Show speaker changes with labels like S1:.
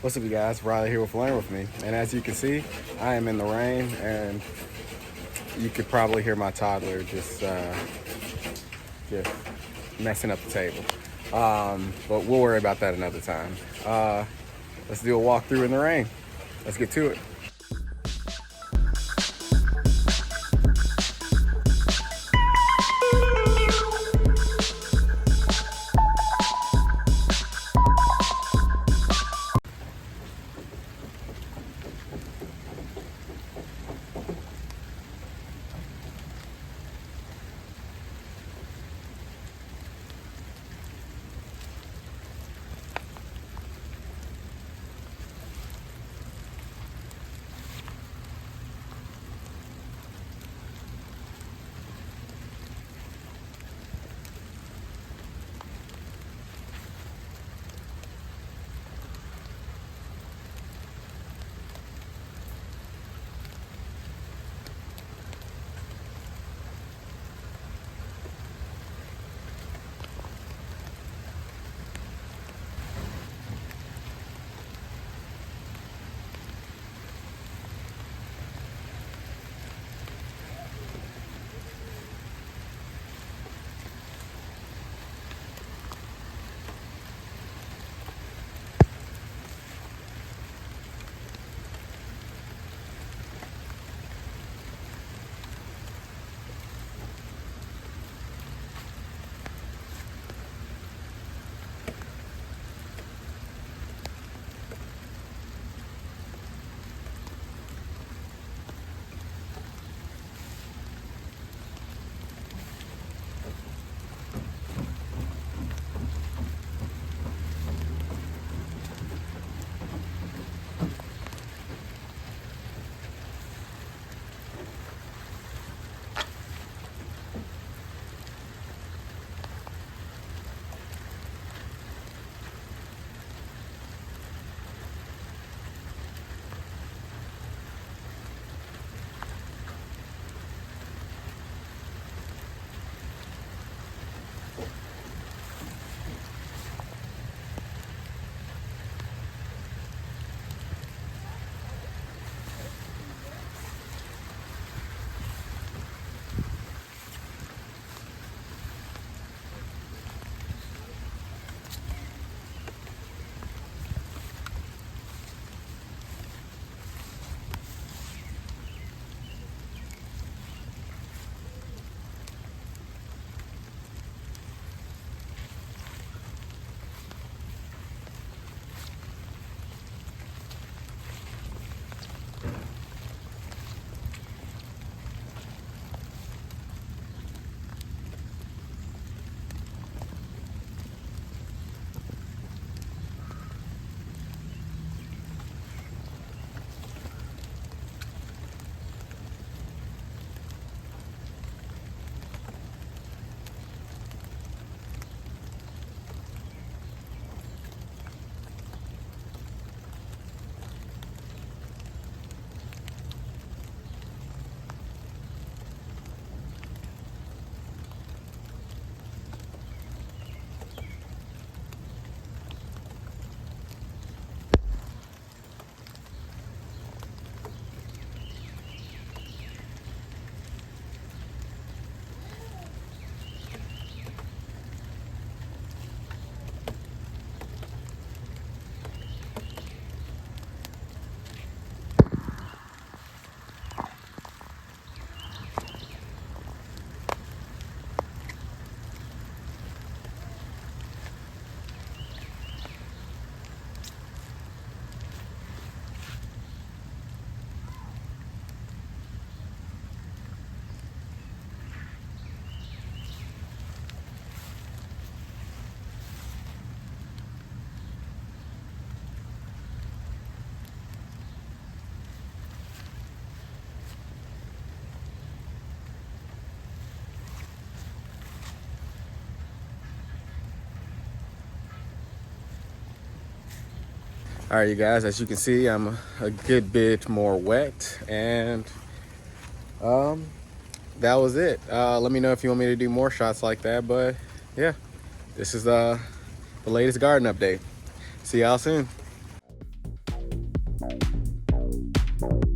S1: What's up, you guys? Riley here with Learn With Me. And as you can see, I am in the rain, and you could probably hear my toddler just messing up the table. But we'll worry about that another time. Let's do a walkthrough in the rain. Let's get to it. All right, you guys, as you can see, I'm a good bit more wet, and that was it. Let me know if you want me to do more shots like that, but yeah, this is the latest garden update. See y'all soon. you.